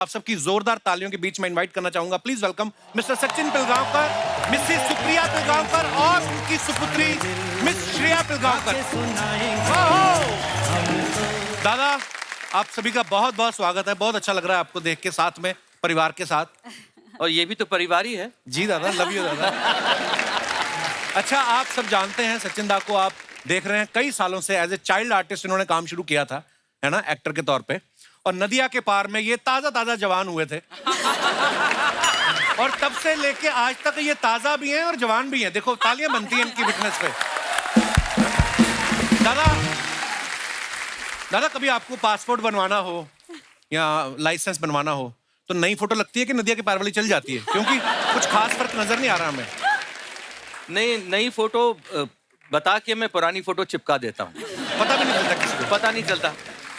आप सबकी जोरदार तालियों के बीच में इनवाइट करना चाहूंगा, please welcome mister Sachin Pilgaonkar, Mrs Supriya Pilgaonkar और उनकी सुपुत्री मिस श्रेया पिलगांवकर। दादा, आप सभी का बहुत बहुत स्वागत है। बहुत अच्छा लग रहा है आपको देख के, साथ में परिवार के साथ। और ये भी तो परिवार ही है। जी दादा, लव यू दादा। अच्छा, आप सब जानते हैं सचिन दा को, आप देख रहे हैं कई सालों से एज ए चाइल्ड आर्टिस्ट इन्होंने काम शुरू किया था, है ना, एक्टर के तौर पे। और नदिया के पार में ये ताजा जवान हुए थे। और तब से लेके आज तक ये ताजा भी हैं और जवान भी हैं। देखो, तालियां बनती हैं इनकी फिटनेस पे। दादा, कभी आपको पासपोर्ट बनवाना हो या लाइसेंस बनवाना हो तो नई फोटो लगती है कि नदिया के पार वाली चल जाती है? क्योंकि कुछ खास फर्क नजर नहीं आ रहा हमें। नहीं, नई फोटो बता के मैं पुरानी फोटो चिपका देता हूँ। पता भी नहीं चलता किसी को। पता नहीं चलता।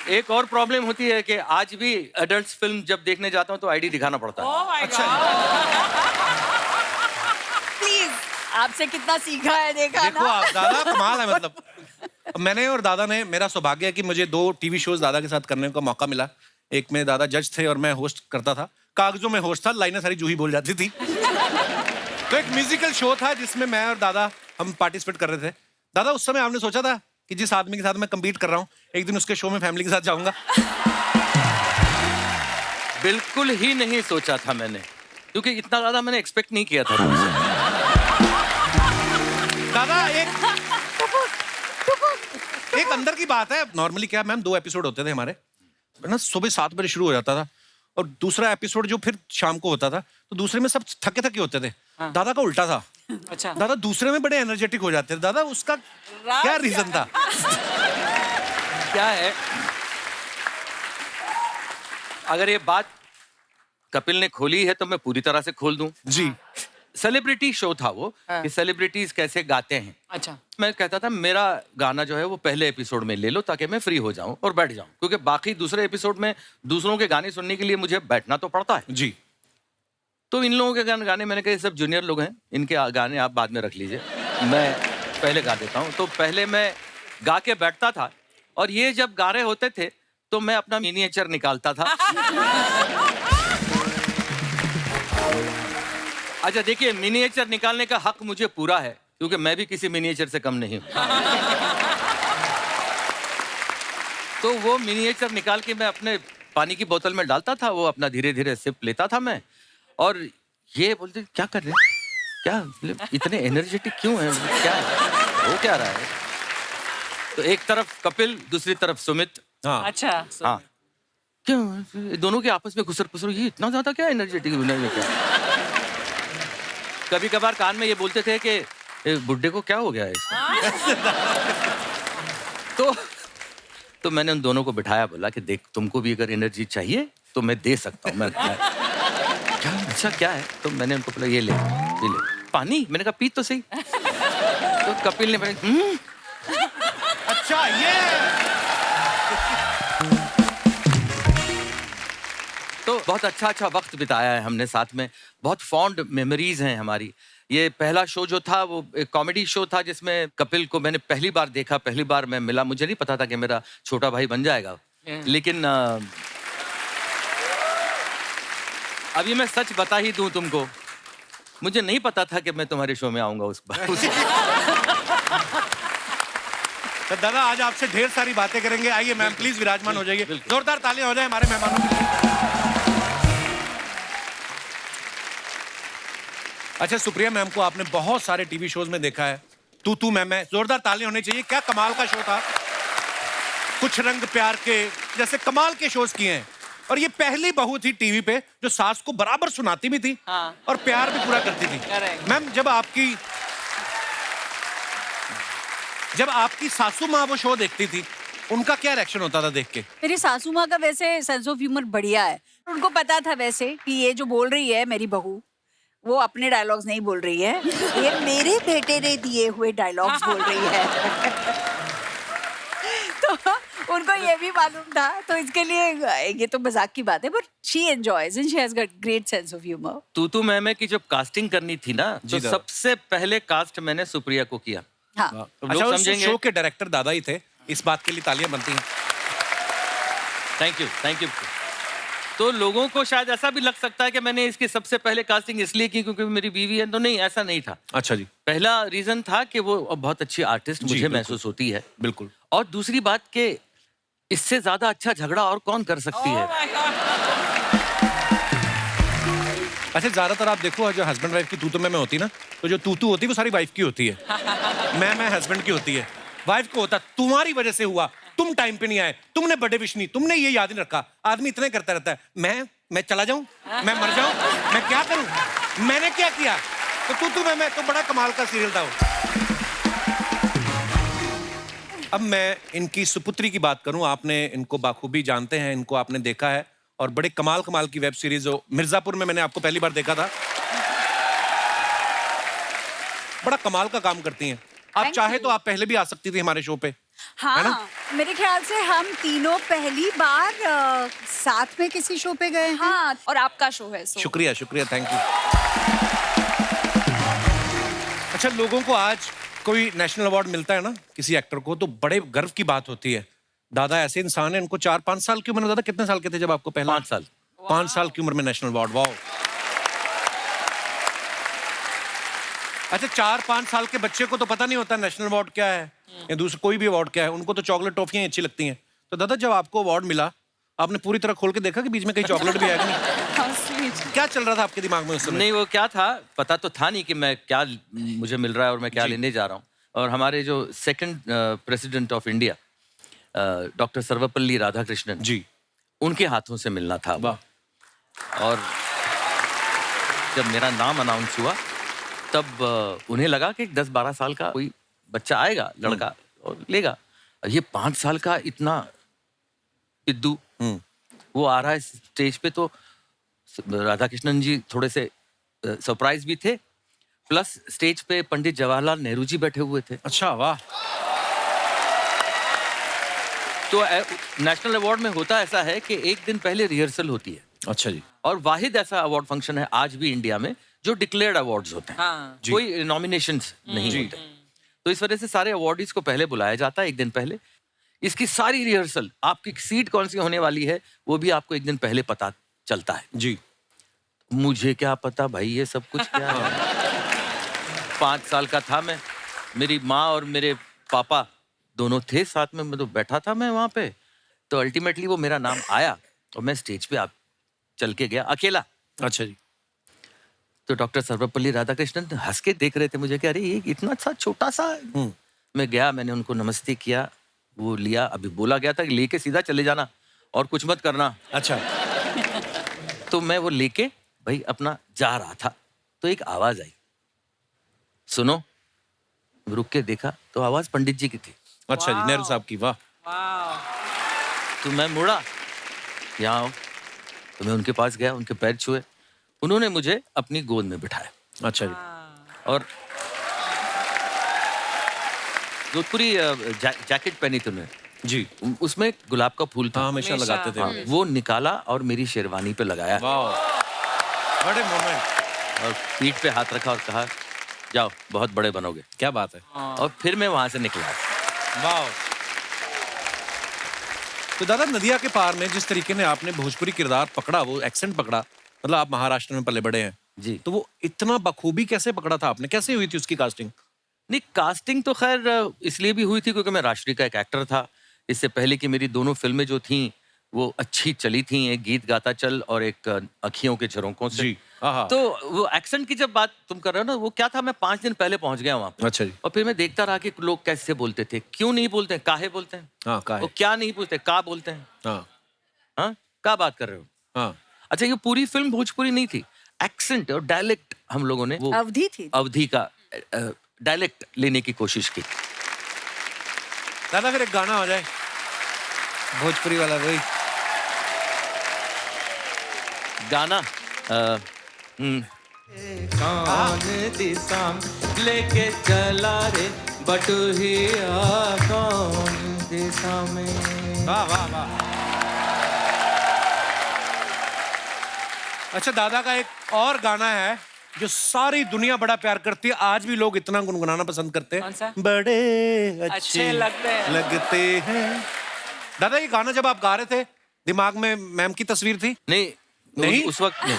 एक और प्रॉब्लम होती है कि आज भी एडल्ट फिल्म जब देखने जाता हूँ तो आईडी दिखाना पड़ता है। अच्छा, प्लीज, आपसे कितना सीखा है, देखा देखो ना? आप दादा, कमाल है। मतलब मैंने और दादा ने, मेरा सौभाग्य है कि मुझे 2 टीवी शोज दादा के साथ करने का मौका मिला। एक में दादा जज थे और मैं होस्ट करता था। कागजों में होस्ट था, लाइनें सारी जूही बोल जाती थी। तो एक म्यूजिकल शो था जिसमें मैं और दादा हम पार्टिसिपेट कर रहे थे। दादा, उस समय आपने सोचा था कि जिस आदमी के साथ मैं कम्पीट कर रहा हूँ एक दिन उसके शो में फैमिली के साथ जाऊंगा? बिल्कुल ही नहीं सोचा था मैंने, क्योंकि इतना ज्यादा मैंने एक्सपेक्ट नहीं किया था तुमसे। दादा, एक अंदर की बात है। नॉर्मली क्या मैम, 2 एपिसोड होते थे हमारे, ना, सुबह 7 बजे शुरू हो जाता था और दूसरा एपिसोड जो फिर शाम को होता था, तो दूसरे में सब थके थके होते थे। हाँ। दादा का उल्टा था। अच्छा। दादा दूसरे में बड़े एनर्जेटिक हो जाते थे। दादा, उसका क्या रीजन था? क्या है, अगर ये बात कपिल ने खोली है तो मैं पूरी तरह से खोल दूं। जी। सेलिब्रिटी शो था वो, कि सेलिब्रिटीज कैसे गाते हैं। अच्छा। मैं कहता था मेरा गाना जो है वो पहले एपिसोड में ले लो ताकि मैं फ्री हो जाऊं और बैठ जाऊं, क्योंकि बाकी दूसरे एपिसोड में दूसरों के गाने सुनने के लिए मुझे बैठना तो पड़ता है। जी। तो इन लोगों के गाने मैंने कहा, सब जूनियर लोग हैं, इनके गाने आप बाद में रख लीजिए, मैं पहले गा देता हूँ। तो पहले मैं गा के बैठता था और ये जब गा रहे होते थे तो मैं अपना मिनिएचर निकालता था। अच्छा देखिए, मिनिएचर निकालने का हक मुझे पूरा है, क्योंकि मैं भी किसी मिनिएचर से कम नहीं हूं। तो वो मिनिएचर निकाल के मैं अपने पानी की बोतल में डालता था, वो अपना धीरे धीरे सिप लेता था मैं। और ये बोलते, क्या कर रहे हैं, क्या इतने एनर्जेटिक क्यों है, क्या है? वो क्या रहा है? तो एक तरफ कपिल, दूसरी तरफ सुमित। हाँ। अच्छा। हाँ, क्यों दोनों के आपस में घुसर पुसर, ये इतना ज्यादा क्या एनर्जेटिक क्या? कभी कभार कान में ये बोलते थे कि बुड्ढे को क्या हो गया है तो मैंने उन दोनों को बिठाया, बोला कि देख, तुमको भी अगर एनर्जी चाहिए तो मैं दे सकता हूँ। मैं क्या, अच्छा क्या है? तो मैंने उनको बोला, ये ले पानी। मैंने कहा पी तो सही। तो कपिल ने अच्छा, ये तो बहुत अच्छा वक्त बिताया है हमने साथ में, बहुत फॉन्ड मेमोरीज हैं हमारी। ये पहला शो जो था वो एक कॉमेडी शो था जिसमें कपिल को मैंने पहली बार देखा, पहली बार मैं मिला। मुझे नहीं पता था कि मेरा छोटा भाई बन जाएगा, लेकिन अभी मैं सच बता ही दूं तुमको, मुझे नहीं पता था कि मैं तुम्हारे शो में आऊंगा उस बार। तो दादा, आज आपसे ढेर सारी बातें करेंगे। आइए मैम, प्लीज विराजमान हो जाइए। जोरदार तालियां हो जाए हमारे मेहमानों के लिए। अच्छा, सुप्रिया मैम को आपने बहुत सारे टीवी शोज में देखा है। तू मैं, जोरदार तालियां होनी चाहिए। क्या कमाल का शो था। कुछ रंग प्यार के जैसे कमाल के शोज किए हैं। और ये पहली बहू थी टीवी पे जो सास को बराबर सुनाती भी थी। हाँ। और प्यार भी पूरा करती थी। मैम, जब आपकी सासू माँ वो शो देखती थी, उनका क्या रिएक्शन होता था देख के? मेरी सासू माँ का वैसे सेंस ऑफ ह्यूमर बढ़िया है। उनको पता था वैसे कि ये जो बोल रही है मेरी बहू, वो अपने डायलॉग्स नहीं बोल रही है, ये मेरे बेटे ने दिए हुए डायलॉग्स बोल रही है। तो उनको ये भी मालूम था, तो इसके लिए ये तो मजाक की बात है, but she enjoys and she has got great sense of humour. तू मैं की जब कास्टिंग करनी थी ना, तो सबसे पहले कास्ट मैंने सुप्रिया को किया। हाँ। अच्छा, उस शो के डायरेक्टर दादा ही थे। इस बात के लिए तालियां बनती हैं। Thank you. तो लोगों को शायद ऐसा भी लग सकता है कि मैंने इसकी सबसे पहले कास्टिंग इसलिए की क्योंकि मेरी बीवी है, तो नहीं, ऐसा नहीं था। अच्छा जी, पहला रीजन था कि वो बहुत अच्छी आर्टिस्ट मुझे बिल्कुल। महसूस होती है, बिल्कुल। और दूसरी बात कि इससे ज्यादा अच्छा झगड़ा और कौन कर सकती है। अच्छा, ज्यादातर आप देखो जो हस्बैंड वाइफ की तू मैं होती ना, तो जो तू होती है वो सारी वाइफ की होती है, मैं हस्बैंड की होती है। वाइफ को होता तुम्हारी वजह से हुआ, तुम टाइम पे नहीं आए, तुमने बर्थडे विश नहीं, तुमने ये याद नहीं रखा। आदमी इतने करता रहता है, मैं चला जाऊं, मैं मर जाऊं, मैं क्या करूं, मैंने क्या किया। तो तू मैं तो बड़ा कमाल का सीरियल था वो। अब मैं इनकी सुपुत्री की बात करूं, आपने इनको बाखूबी जानते हैं, इनको आपने देखा है, और बड़े कमाल की वेब सीरीज जो मिर्जापुर में मैंने आपको पहली बार देखा था, बड़ा कमाल का काम करती हैं आप। Thank चाहे you. तो आप पहले भी आ सकती थी हमारे शो पे, है ना? हाँ, मेरे ख्याल से हम तीनों पहली बार साथ में किसी शो पे गए हैं। हाँ, और आपका शो है शुक्रिया, थैंक यू। अच्छा, लोगों को आज कोई नेशनल अवार्ड मिलता है ना किसी एक्टर को, तो बड़े गर्व की बात होती है। दादा ऐसे इंसान है, इनको 4-5 साल की उम्र में, दादा कितने साल के थे जब आपको पहला? 5 साल। 5 साल की उम्र में नेशनल अवार्ड, वाओ। अच्छा, 4-5 साल के बच्चे को तो पता नहीं होता नेशनल अवार्ड क्या है या दूसरा कोई भी अवार्ड क्या है, उनको तो चॉकलेट टॉफियां अच्छी लगती हैं। तो दादा जब आपको अवार्ड मिला, आपने पूरी तरह खोल के देखा कि बीच में कहीं चॉकलेट भी आएगा नहीं? क्या चल रहा था आपके दिमाग में उस समय? नहीं, वो क्या था पता तो था नहीं कि मैं क्या मुझे मिल रहा है और मैं क्या लेने जा रहा हूँ। और हमारे जो second president of India doctor Sarvepalli Radhakrishnan ji, उनके हाथों से मिलना था। वाह। और जब मेरा नाम अनाउंस हुआ तब उन्हें लगा कि 10-12 साल का कोई बच्चा आएगा, लड़का, और लेगा। ये 5 साल का इतना पिद्दू वो आ रहा है स्टेज पे, तो राधाकृष्णन जी थोड़े से सरप्राइज भी थे, प्लस स्टेज पे पंडित जवाहरलाल नेहरू जी बैठे हुए थे। अच्छा, वाह। तो नेशनल अवार्ड में होता ऐसा है कि एक दिन पहले रिहर्सल होती है, अच्छा जी, और वाहिद ऐसा अवार्ड फंक्शन है आज भी इंडिया में जो डिक्लेयर्ड अवार्ड्स होते हैं। हाँ। कोई नॉमिनेशंस नहीं होते। तो इस वजह से सारे अवार्डीज को पहले बुलाया जाता है, एक दिन पहले। इसकी सारी रिहर्सल, आपकी सीट कौन सी होने वाली है वो भी आपको एक दिन पहले पता चलता है। जी। मुझे क्या पता भाई ये सब कुछ क्या है। 5 साल का था मैं, मेरी माँ और मेरे पापा दोनों थे साथ में, मैं तो बैठा था मैं वहां पे। तो अल्टीमेटली वो मेरा नाम आया और मैं स्टेज पे चल के गया अकेला। अच्छा जी। तो डॉक्टर सर्वपल्ली राधाकृष्णन हंस के देख रहे थे मुझे कि अरे ये इतना सा छोटा सा। मैं गया, मैंने उनको नमस्ते किया, वो लिया। अभी बोला गया था कि लेके सीधा चले जाना और कुछ मत करना। अच्छा। तो मैं वो लेके भाई अपना जा रहा था, तो एक आवाज आई, सुनो। रुक के देखा तो आवाज पंडित जी की थी। अच्छा जी, नेहरू साहब की, वाह। तो मैं मुड़ा, यहाँ आओ। तो मैं उनके पास गया, उनके पैर छुए, उन्होंने मुझे अपनी गोद में बिठाया। अच्छा जी। और जोधपुरी जैकेट पहनी थी उन्होंने जी, उसमें एक गुलाब का फूल था। हाँ, हमेशा लगाते थे। हाँ, वो निकाला और मेरी शेरवानी पे लगाया वाह, बड़े मोमेंट। और पीठ पे हाथ रखा और कहा जाओ बहुत बड़े बनोगे। क्या बात है। और फिर मैं वहां से निकला। वाह। तो दादा, नदिया के पार में जिस तरीके ने आपने भोजपुरी किरदार पकड़ा, वो एक्सेंट पकड़ा, मतलब आप महाराष्ट्र में पले बड़े हैं जी, तो वो इतना बखूबी कैसे पकड़ा था आपने? कैसे हुई थी उसकी कास्टिंग? नहीं, कास्टिंग तो खैर इसलिए भी हुई थी क्योंकि मैं राष्ट्रीय का एक एक्टर था। इससे पहले की मेरी दोनों फिल्में जो थीं वो अच्छी चली थी, एक गीत गाता चल और एक अखियों के झरोकों से। जी, आहा। तो वो एक्सेंट की जब बात तुम कर रहे हो ना, वो क्या था, मैं 5 दिन पहले पहुंच गया वहां पे। अच्छा जी। और फिर मैं देखता रहा कि लोग कैसे बोलते थे, क्यों नहीं बोलते हैं, काहे बोलते हैं, हाँ, का है। वो क्या नहीं पूछते, का बोलते हैं। हाँ, हाँ, क्या बात कर रहे हो। हाँ। अच्छा, ये पूरी फिल्म भोजपुरी नहीं थी, एक्सेंट और डायलेक्ट हम लोगों ने वो अवधि थी। अवधि का डायलेक्ट लेने की कोशिश की। दादा, फिर एक गाना हो जाए भोजपुरी वाला, वही गाना कौन दिशा लेके चला रे बटुहिया, कौन दिशा में। वाह वाह वाह। अच्छा, दादा का एक और गाना है जो सारी दुनिया बड़ा प्यार करती है, आज भी लोग इतना गुनगुनाना पसंद करते कौन सा? हैं, बड़े अच्छे लगते हैं। लगते हैं। दादा, ये गाना जब आप गा रहे थे दिमाग में मैम की तस्वीर थी? नहीं नहीं? उस वक्त नहीं।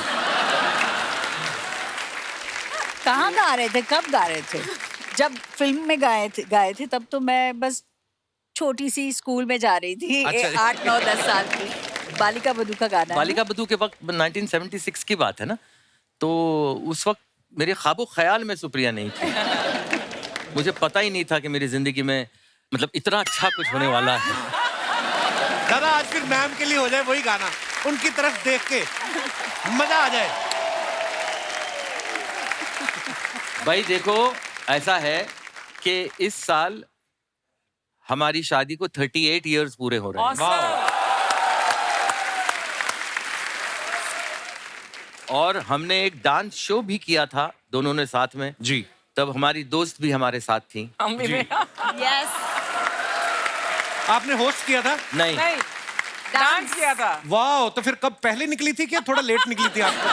कहाँ गा रहे थे, कब गा रहे थे? जब फिल्म में गाए थे तब तो मैं बस छोटी सी स्कूल में जा रही थी। अच्छा। 8 9 10 साल की। बालिका बधू का गाना है बालिका बधू के वक्त 1976 की बात है ना, तो उस वक्त मेरे ख्वाबो ख्याल में सुप्रिया नहीं थी। मुझे पता ही नहीं था कि मेरी जिंदगी में मतलब इतना अच्छा कुछ होने वाला है। दादा आज फिर मैम के लिए हो जाए वही गाना, उनकी तरफ देख के मजा आ जाए। भाई देखो, ऐसा है कि इस साल हमारी शादी को 38 इयर्स पूरे हो रहे हैं। Awesome. और हमने एक डांस शो भी किया था दोनों ने साथ में। जी। तब हमारी दोस्त भी हमारे साथ थी। हम भी नहीं। यस, आपने होस्ट किया था? नहीं, नहीं, डांस किया था। वाह, तो फिर कब पहले निकली थी क्या थोड़ा लेट निकली थी आपको?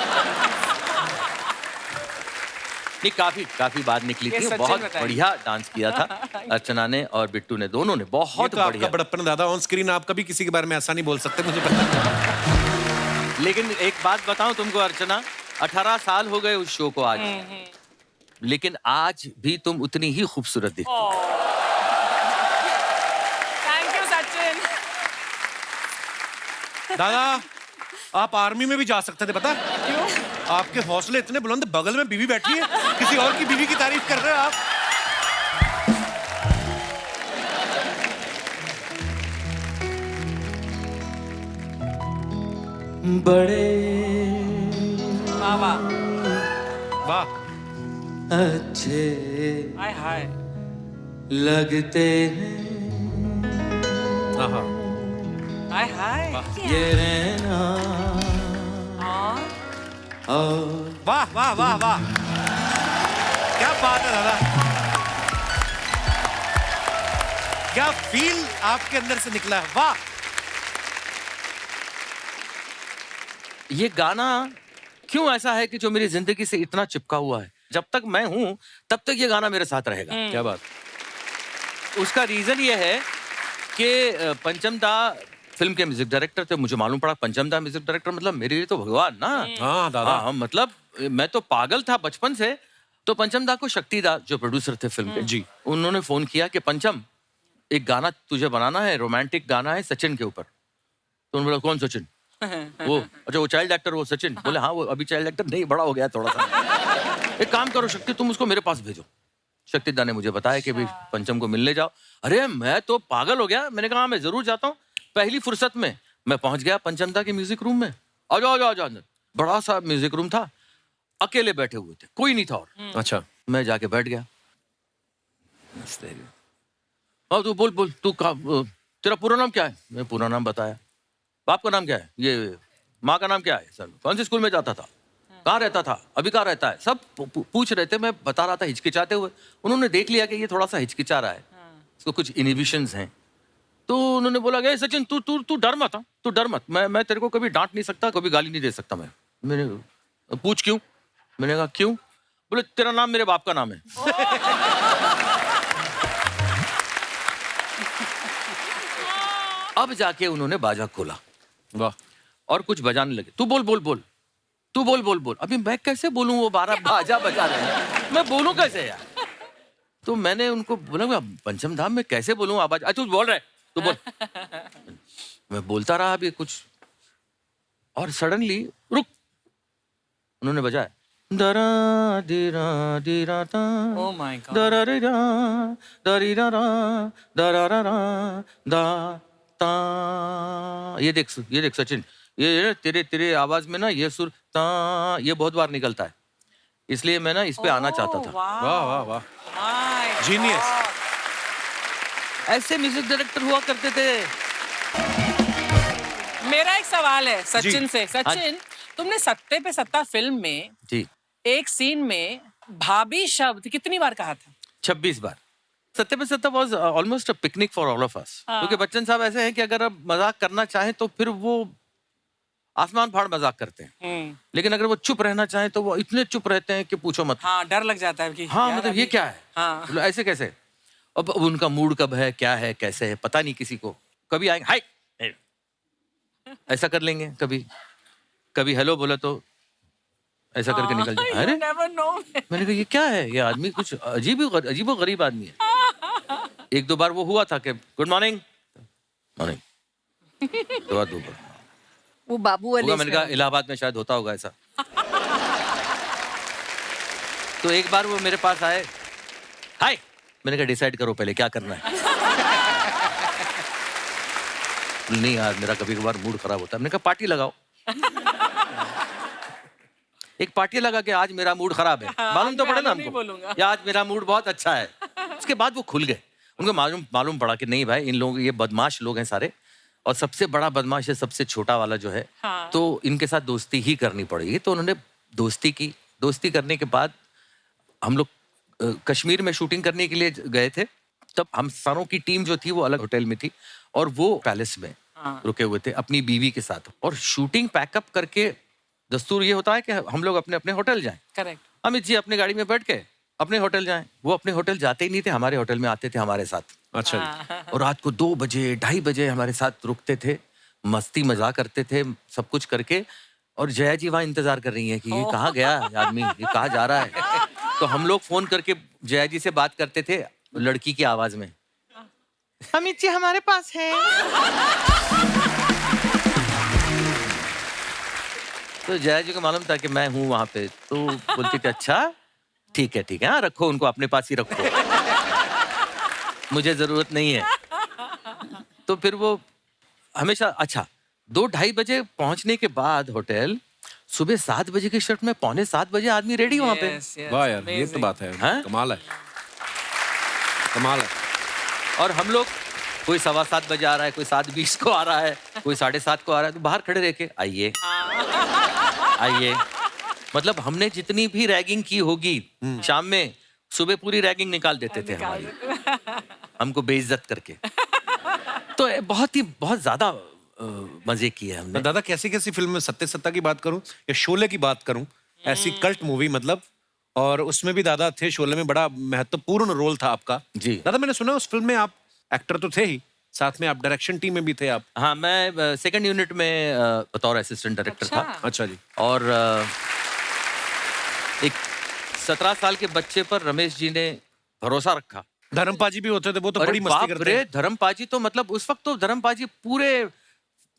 नहीं, काफी बाद निकली ये थी। सचिन बहुत बताएं। बढ़िया डांस किया था अर्चना ने और बिट्टू ने, दोनों ने ये बहुत तो आपका बढ़िया। बड़प्पन दादा, ऑन स्क्रीन आप कभी किसी के बारे में ऐसा नहीं बोल सकते, मुझे पता है। लेकिन एक बात बताऊं तुमको अर्चना, 18 साल हो गए उस शो को आज, लेकिन आज भी तुम उतनी ही खूबसूरत दिखती हो। Thank you Sachin. दादा आप आर्मी में भी जा सकते थे, पता? क्यों? आपके हौसले इतने बुलंद, बगल में बीवी बैठी है, किसी और की बीवी की तारीफ कर रहे हो आप। बड़े वाह वाह, वाह, अच्छे हाय हाय। लगते हैं आहा, हाय हाय। ये रहना हाँ, और वाह वाह वाह वाह, क्या बात है दादा, क्या फील आपके अंदर से निकला है, वाह। ये गाना क्यों ऐसा है कि जो मेरी जिंदगी से इतना चिपका हुआ है? जब तक मैं हूं तब तक ये गाना मेरे साथ रहेगा। क्या बात। उसका रीजन ये है कि पंचम दा फिल्म के म्यूजिक डायरेक्टर थे। मुझे मालूम पड़ा पंचम दा म्यूजिक डायरेक्टर मतलब मेरे लिए तो भगवान ना। हाँ दादा, हाँ, मतलब मैं तो पागल था बचपन से। तो पंचम दा को शक्ति दा जो प्रोड्यूसर थे फिल्म के, जी, उन्होंने फोन किया कि पंचम एक गाना तुझे बनाना है, रोमांटिक गाना है सचिन के ऊपर। तो उन्होंने बोला कौन सचिन? वो अच्छा वो चाइल्ड एक्टर वो सचिन? बोले हाँ वो अभी चाइल्ड एक्टर नहीं, बड़ा हो गया थोड़ा सा। एक काम करो शक्ति, तुम उसको मेरे पास भेजो। शक्ति दा ने मुझे बताया कि भाई पंचम को मिलने जाओ। अरे मैं तो पागल हो गया, मैंने कहा मैं जरूर जाता हूँ। पहली फुर्सत में मैं पहुंच गया पंचम दा के म्यूजिक रूम में। आ जाओ आ जाओ अंदर। बड़ा सा म्यूजिक रूम था, अकेले बैठे हुए थे, कोई नहीं था और। अच्छा, मैं जाके बैठ गया। हाँ तू बोल बोल, तू तेरा पूरा नाम क्या है? मैं पूरा नाम बताया। बाप का नाम क्या है? ये। माँ का नाम क्या है? सर कौन से स्कूल में जाता था? कहाँ रहता था? अभी कहाँ रहता है? सब पूछ रहे थे, मैं बता रहा था हिचकिचाते हुए। उन्होंने देख लिया कि ये थोड़ा सा हिचकिचा रहा है, इसको कुछ इनहिबिशंस हैं। तो उन्होंने बोला कि सचिन तू तू तू डर मत, तू डर मत, मैं तेरे को कभी डांट नहीं सकता, कभी गाली नहीं दे सकता। मैंने पूछ क्यों? मैंने कहा क्यों? बोले तेरा नाम मेरे बाप का नाम है। अब जाके उन्होंने बाजा खोला, वाह, और कुछ बजाने लगे। तू बोल बोल बोल, तू बोल बोल बोल। अभी मैं कैसे बोलूं, वो 12 बाजा बजा रहे हैं, मैं बोलूं कैसे यार? तो मैंने उनको बोला पंचम धाम में कैसे बोलूं आवाज? तू बोल रहा है, तू बोल। मैं बोलता रहा अभी कुछ, और सडनली रुक, उन्होंने बजाया दरा दिरा दिरा ता Oh my God. दरा रिरा दरीरा रा दरा रा रा दा ता। ये देख सचिन, ये तेरे तेरे आवाज में ना ये सुर ता ये बहुत बार निकलता है, इसलिए मैं ना इस पे आना चाहता था। वाह वाह वाह, My जीनियस। God. ऐसे म्यूजिक डायरेक्टर हुआ करते थे। मेरा एक सवाल है सचिन जी। से। सचिन, तुमने सत्ते पे सत्ता फिल्म में जी, एक सीन में भाभी शब्द कितनी बार कहा था? 26 बार। सत्ते पे सत्ता was almost a picnic for all of us. क्योंकि बच्चन साहब ऐसे हैं कि अगर आप मजाक करना चाहें तो फिर वो आसमान फाड़ मजाक करते हैं, लेकिन अगर वो चुप रहना चाहें तो वो इतने चुप रहते हैं कि पूछो मत। हाँ, डर लग जाता है कि हाँ यार मतलब ये अभी- क्या है? हाँ। बोलो, ऐसे कैसे? अब उनका मूड कब है, क्या है, कैसे है, पता नहीं किसी को। कभी आएंगे हाय ऐसा कर लेंगे कभी, कभी हेलो बोला तो ऐसा करके निकल जाए। अरे नेवर नो। मैंने कहा ये क्या है, ये आदमी कुछ अजीब गरीब आदमी है। एक दो बार वो हुआ था कि गुड मॉर्निंग मॉर्निंग, दो बार वो बाबू वाले मैंने कहा इलाहाबाद में शायद होता होगा ऐसा। तो एक बार वो मेरे पास आए, हाय, मैंने कहा डिसाइड करो पहले क्या करना है। नहीं यार मेरा कभी कभार मूड खराब होता है। मैंने कहा पार्टी लगाओ। एक पार्टी लगा के आज मेरा मूड खराब है, मालूम तो पड़े ना नहीं हमको, बोलूंगा। या आज मेरा मूड बहुत अच्छा है। उसके बाद वो खुल गए, उनको मालूम पड़ा कि नहीं भाई इन लोग ये बदमाश लोग हैं सारे, और सबसे बड़ा बदमाश है सबसे छोटा वाला जो है, हाँ। तो इनके साथ दोस्ती ही करनी पड़ेगी। तो उन्होंने दोस्ती की। दोस्ती करने के बाद हम लोग कश्मीर में शूटिंग करने के लिए गए थे। तब हम सारों की टीम जो थी वो अलग होटल में थी और वो पैलेस में रुके हुए थे अपनी बीवी के साथ। और शूटिंग पैकअप करके दस्तूर ये होता है कि हम लोग अपने अपने होटल जाएं। करेक्ट। अमित जी अपनी गाड़ी में बैठ के अपने होटल जाएं। वो अपने होटल जाते ही नहीं थे, हमारे होटल में आते थे हमारे साथ। अच्छा जी। और रात को 2 बजे 2:30 बजे हमारे साथ रुकते थे, मस्ती मजाक करते थे, सब कुछ करके। और जया जी वहाँ इंतजार कर रही हैं कि ये कहाँ गया आदमी, ये कहाँ जा रहा है। तो हम लोग फोन करके जया जी से बात करते थे लड़की की आवाज में, अमित जी हमारे पास है। तो जया जी को मालूम था कि मैं हूँ वहां पे, तो बोलती थी अच्छा ठीक है हाँ, रखो उनको अपने पास ही रखो, मुझे जरूरत नहीं है। तो फिर वो हमेशा अच्छा 2-2:30 बजे पहुंचने के बाद होटल, सुबह 7 बजे की शिफ्ट में 6:45 बजे आदमी रेडी वहां पे। वाह यार ये तो बात है, हाँ? कमाल है, कमाल है। और हम लोग कोई 7:15 बजे आ रहा है, कोई 7:20 को आ रहा है, कोई 7:30 को आ रहा है, तो बाहर खड़े रह के आइए आइए। मतलब हमने जितनी भी रैगिंग की होगी शाम में, सुबह पूरी रैगिंग निकाल देते थे हमारी, हमको बेइज्जत करके। तो बहुत ज्यादा मजे किए हमने। तो दादा कैसी कैसी फिल्म में, सत्ता की बात करूं या शोले की बात करूं, ऐसी कल्ट मूवी मतलब, और उसमें भी दादा थे। शोले में बड़ा महत्वपूर्ण रोल था आपका जी। दादा। मैंने सुना उस फिल्म में आप एक्टर तो थे ही, साथ में आप डायरेक्शन टीम में भी थे आप। हाँ, मैं सेकंड यूनिट में बतौर असिस्टेंट डायरेक्टर था। अच्छा जी। और एक 17 साल के बच्चे पर रमेश जी ने भरोसा रखा। धर्मपाजी भी होते थे, वो तो अरे बड़ी मस्ती बाप करते रे, हैं। धर्मपाजी तो मतलब उस वक्त तो धर्मपाजी पूरे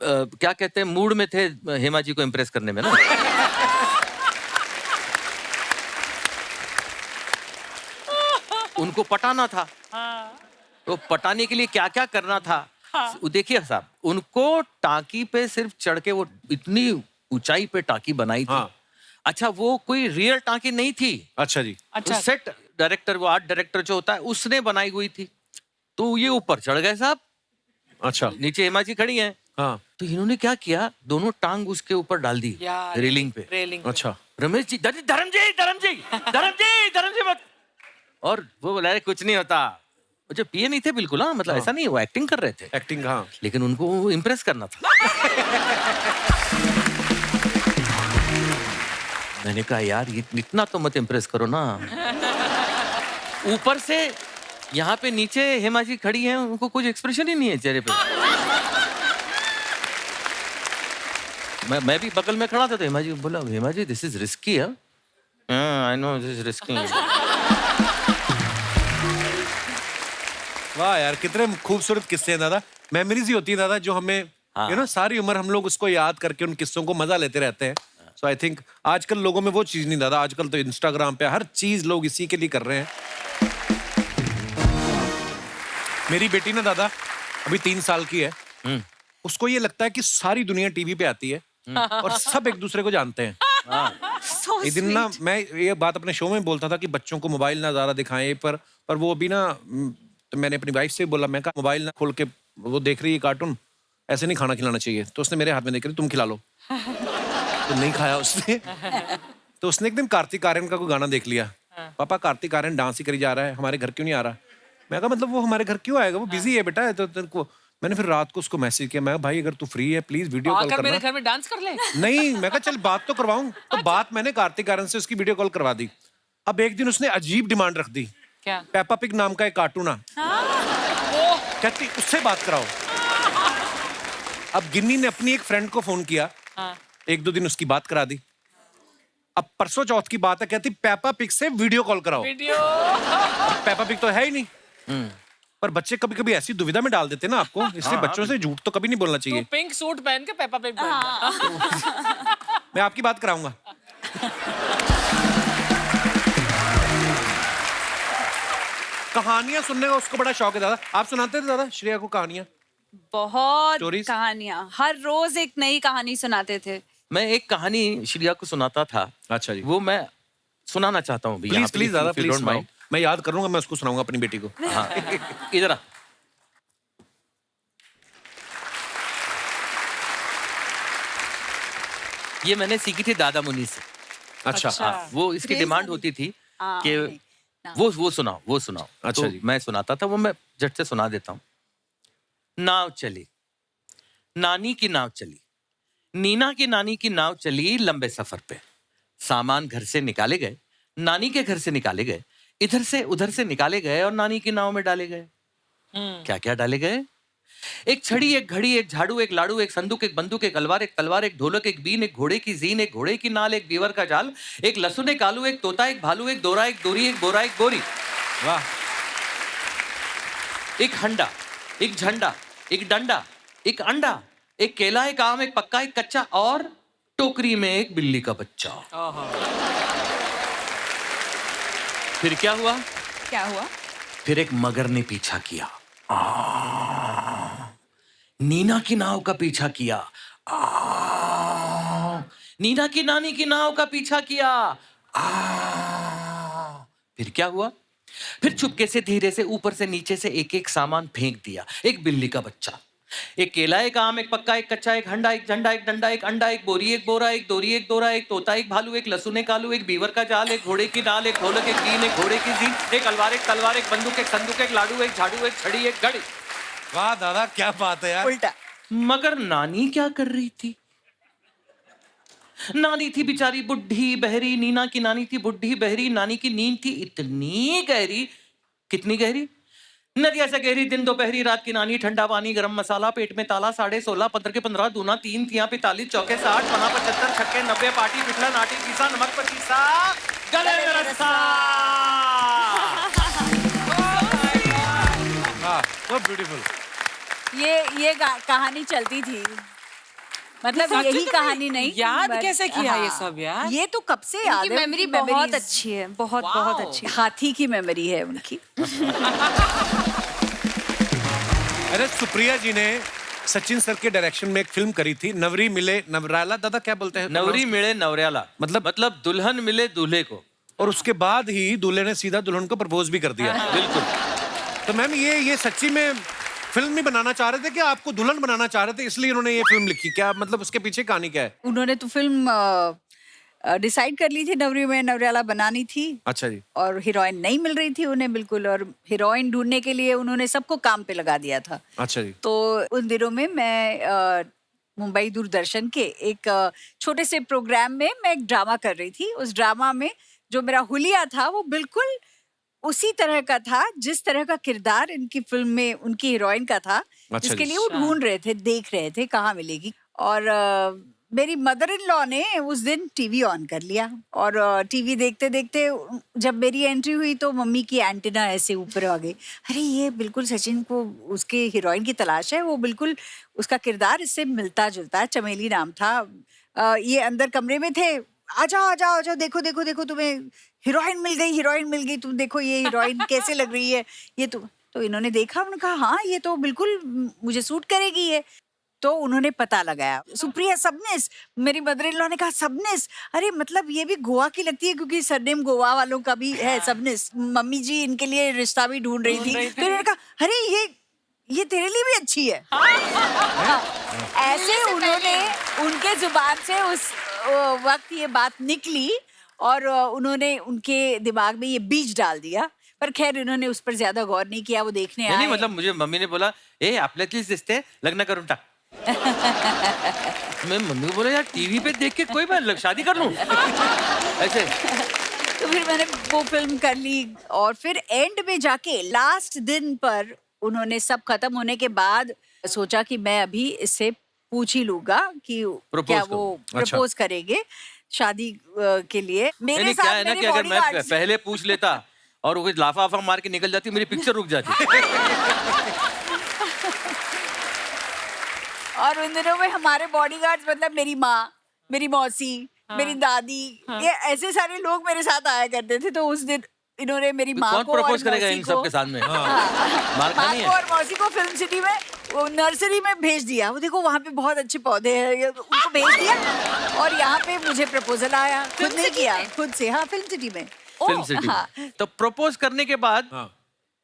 क्या कहते हैं मूड में थे हेमा जी को इम्प्रेस करने में ना। उनको पटाना था, तो पटाने के लिए क्या क्या करना था। देखिए साहब, उनको टांकी पे सिर्फ चढ़ के, वो इतनी ऊंचाई पे टांकी बनाई थी। हाँ। अच्छा, वो कोई रियल टांकी नहीं थी। अच्छा जी। अच्छा। सेट डायरेक्टर, वो आर्ट डायरेक्टर जो होता है, उसने बनाई हुई थी। तो ये ऊपर चढ़ गए साहब, अच्छा। नीचे हेमा जी खड़ी हैं। हाँ। तो इन्होंने क्या किया, दोनों टांग उसके ऊपर डाल दी रेलिंग पे। रेलिंग। अच्छा। रमेश जी, धर्म जी मत। और वो बोला अरे कुछ नहीं होता। वो जो पिए नहीं थे बिल्कुल, हाँ, मतलब ऐसा नहीं, वो एक्टिंग कर रहे थे। एक्टिंग, हाँ। लेकिन उनको इम्प्रेस करना था। मैंने कहा यार ये इतना तो मत इम्प्रेस करो ना। ऊपर से यहाँ पे नीचे हेमा जी खड़ी हैं, उनको कुछ एक्सप्रेशन ही नहीं है चेहरे पे। मैं भी बगल में खड़ा था, तो हेमा जी बोला, Hema ji this is risky है। I know this is risky. वाह यार, कितने खूबसूरत किस्से हैं दादा। मेमोरीज ही होती है दादा, जो हमें हाँ। यू नो सारी उम्र हम लोग उसको याद करके उन किस्सों को मजा लेते रहते हैं। सो आई थिंक आजकल लोगों में वो चीज नहीं दादा। आजकल तो इंस्टाग्राम पे हर चीज लोग इसी के लिए कर रहे हैं। मेरी बेटी ना दादा अभी 3 साल की है। उसको ये लगता है कि सारी दुनिया टीवी पे आती है और सब एक दूसरे को जानते हैं। So एक दिन ना sweet. मैं ये बात अपने शो में बोलता था कि बच्चों को मोबाइल ना ज्यादा दिखाएं, पर वो अभी ना, तो मैंने अपनी वाइफ से बोला, मैं कहा मोबाइल ना खोल के वो देख रही है कार्टून, ऐसे नहीं खाना खिलाना चाहिए। तो उसने मेरे हाथ में देख रही, तुम खिला लो। तो नहीं खाया उसने। तो उसने एक दिन कार्तिक आर्यन का कोई गाना देख लिया। पापा कार्तिक आर्यन डांस ही करी जा रहा है, हमारे घर क्यों नहीं आ रहा? मैं कहा मतलब वो हमारे घर क्यों आएगा, वो बिजी है बेटा। तो तेरे को मैंने फिर रात को उसको मैसेज किया, मैं भाई अगर तू फ्री है प्लीज वीडियो कॉल आकर मेरे करना। घर में डांस कर ले। नहीं, मैं कहा चल बात तो करवाऊं। तो बात मैंने कार्तिक आर्यन से उसकी वीडियो कॉल करवा दी। अब एक दिन उसने अजीब डिमांड रख दी, क्या? पेपा पिग नाम का एक कार्टून आ, कहती उससे बात कराओ। अब गिन्नी ने अपनी एक फ्रेंड को फोन किया, हाँ। 1-2 दिन उसकी बात करा दी। अब परसों चौथ की बात है, कहती पेपा पिग से वीडियो कॉल कराओ। वीडियो। पेपा पिग तो है ही नहीं। पर बच्चे कभी कभी ऐसी दुविधा में डाल देते ना आपको, इसलिए बच्चों से झूठ तो कभी नहीं बोलना चाहिए। तू पिंक सूट पहन के पेपा पिग पहन। मैं आपकी बात कराऊंगा। कहानियां सुनने का उसको बड़ा शौक है दादा। आप सुनाते थे दादा श्रेया को कहानियां? बहुत Stories? कहानियां, हर रोज एक नई कहानी सुनाते थे। मैं एक कहानी श्रेया को सुनाता था। अच्छा जी। वो मैं सुनाना चाहता हूँ भैया। प्लीज प्लीज दादा, प्लीज माइंड। मैं याद करूंगा, मैं उसको सुनाऊंगा अपनी बेटी को। हाँ, इधर आ। ये मैंने सीखी थी दादा मुनि से। अच्छा। हाँ, वो इसकी Crazy डिमांड नहीं। होती थी हाँ, कि नहीं, ना। वो सुनाओ, वो सुनाओ। अच्छा तो जी। मैं सुनाता था, वो मैं झट से सुना देता हूँ। नाव चली, नानी की नाव चली, नीना की नानी की नाव चली लंबे सफर पे। सामान घर से निकाले गए, नानी के घर से निकाले गए, इधर से उधर से निकाले गए और नानी की नाव में डाले गए। क्या क्या डाले गए? एक छड़ी, एक घड़ी, एक झाड़ू, एक लाड़ू, एक संदूक, एक बंदूक, एक अलवार, एक तलवार, एक ढोलक, एक बीन, एक घोड़े की जीन, एक घोड़े की नाल, एक बीवर का जाल, एक लहसुन, एक आलू, एक तोता, एक भालू, एक दोरा, एक दोरी, एक बोरा, एक बोरी। वाह। एक हंडा, एक झंडा, एक डंडा, एक अंडा, एक केला, एक आम, एक पक्का, एक कच्चा और टोकरी में एक बिल्ली का बच्चा। फिर क्या हुआ? क्या हुआ? फिर एक मगर ने पीछा किया। नीना की नाव का पीछा किया। नीना की नानी की नाव का पीछा किया। फिर क्या हुआ? फिर चुपके से धीरे से ऊपर से नीचे से एक एक सामान फेंक दिया। एक बिल्ली का बच्चा, एक केला, एक आम, एक पक्का, एक कच्चा, एक हंडा, एक झंडा, एक डंडा, एक अंडा, एक बोरी, एक बोरा, एक दोरी, एक दोरा, एक तोता, एक भालू, एक लहसुन, एक आलू, एक बीवर का जाल, एक घोड़े की नाल, एक ढोलक, एक बीन, एक घोड़े की जीन, एक अलवार, एक तलवार, एक बंदूक, एक संदूक, एक लाड़ू, एक झाड़ू, एक छड़ी, एक घड़ी। वाह दादा, क्या बात है यार। उल्टा। मगर नानी क्या कर रही थी? नानी थी बेचारी बुढ़ी बहरी। नीना की नानी थी बुढ़ी बहरी। नानी की नींद थी इतनी गहरी। कितनी गहरी? नदिया से गहरी, दिन दोपहरी, रात की नानी, ठंडा पानी, गरम मसाला, पेट में ताला, 16.5, 15 के 15, दूना 3, तिया 45, चौके 60, पना 75, छक्के 90, पाटी पिछला, नाटी पीसा, नमक पचीसा, गले में रस्सा। वाह, so beautiful। ये कहानी चलती थी, मतलब सच यही में कहानी नहीं। याद but- कैसे किया ये हाँ, सब यार? ये तो कब से याद इनकी है। मेमोरी उनकी बहुत memories- अच्छी है, बहुत Wow. बहुत अच्छी। हाथी की मेमोरी है उनकी। अरे सुप्रिया जी ने सचिन सर के डायरेक्शन में एक फिल्म करी थी, नवरी मिले नवराला। दादा क्या बोलते हैं? नवरी मिले नवरेला, मतलब दुल्हन मिले दूल्हे को। और उसके बाद ही दूल्हे ने सीधा दुल्हन को प्रपोज भी कर दिया। बिल्कुल। तो मैम ये सच्ची में फिल्म नहीं बनाना चाह रहे थे कि आपको दुल्हन बनाना चाह रहे थे, इसलिए उन्होंने ये फिल्म लिखी? क्या मतलब उसके पीछे कहानी क्या है? उन्होंने तो फिल्म डिसाइड कर ली थी, नवरी में नवरेला बनानी थी। अच्छा जी। और हीरोइन नहीं मिल रही थी उन्हें बिल्कुल, और हीरोइन ढूंढने के लिए उन्होंने सबको काम पे लगा दिया था। अच्छा जी। तो उन दिनों में मैं मुंबई दूरदर्शन के एक छोटे से प्रोग्राम में मैं एक ड्रामा कर रही थी। उस ड्रामा में जो मेरा हुलिया था वो बिल्कुल उसी तरह का था जिस तरह का किरदार इनकी फिल्म में उनकी हीरोइन का था, जिसके लिए वो ढूंढ रहे थे, देख रहे थे कहाँ मिलेगी। और मेरी मदर इन लॉ ने उस दिन टीवी ऑन कर लिया, और टीवी देखते देखते जब मेरी एंट्री हुई तो मम्मी की एंटीना ऐसे ऊपर आ गई। अरे ये बिल्कुल सचिन को उसके हीरोइन की तलाश है, वो बिल्कुल उसका किरदार इससे मिलता जुलता है। चमेली नाम था। ये अंदर कमरे में थे, आ जाओ आ जाओ आ जाओ, देखो देखो देखो तुम्हें हीरोइन मिल गई, हीरोइन मिल गई, तुम देखो ये हीरोइन कैसे लग रही है ये। तो इन्होंने देखा, उन्होंने कहा हाँ ये तो बिल्कुल मुझे सूट करेगी ये। तो उन्होंने पता लगाया, सुप्रिया सबनिस। मेरी मदर इन लॉ ने कहा सबनिस, अरे मतलब ये भी गोवा की लगती है क्योंकि सरनेम गोवा वालों का भी है सबनिस। मम्मी जी इनके लिए रिश्ता भी ढूंढ रही थी। फिर उन्होंने कहा अरे ये तेरे लिए भी अच्छी है। हाँ, ऐसे उन्होंने उनके जुबान से उस वक्त ये बात निकली, और उन्होंने उनके दिमाग में ये बीज डाल दिया। पर खैर उन्होंने उस पर ज्यादा गौर नहीं किया, वो देखने आए। नहीं मतलब मुझे मम्मी ने बोला ए आपल्यातलीच दिसते, लग्न करून टाक। मैं मम्मी को बोला यार टीवी पे देख के कोई मैं शादी कर लूं ऐसे। तो फिर मैंने वो फिल्म कर ली, और फिर एंड में जाके लास्ट दिन पर उन्होंने सब खत्म होने के बाद सोचा कि मैं अभी इससे पूछ ही लूंगा कि Propose क्या करो। वो अच्छा। प्रपोज करेंगे शादी के लिए। मेरे नहीं, साथ क्या है ना मेरे कि अगर मैं bodyguards- पहले पूछ लेता और वो लाफा वाफा मार के निकल जाती, मेरी पिक्चर रुक जाती। और उन दिनों में हमारे बॉडीगार्ड्स मतलब मेरी माँ, मेरी मौसी, मेरी दादी, ये ऐसे सारे लोग मेरे साथ आया करते थे। तो उस दिन इन्होंने मेरी माँ कौन को और प्रपोज करेगा मौसी इन को- सब के सामने? मार माँ खानी को है। और मौसी को फिल्म सिटी में वो नर्सरी में भेज दिया। वो देखो वहाँ पे बहुत अच्छे पौधे हैं, उनको भेज दिया। और यहाँ पे मुझे प्रपोजल आया, खुद फिल्म नहीं सिटी किया, में? खुद से। हाँ, फिल्म सिटी में। फिल्म सिटी हाँ। में। तो प्रपोज करने के बाद हाँ।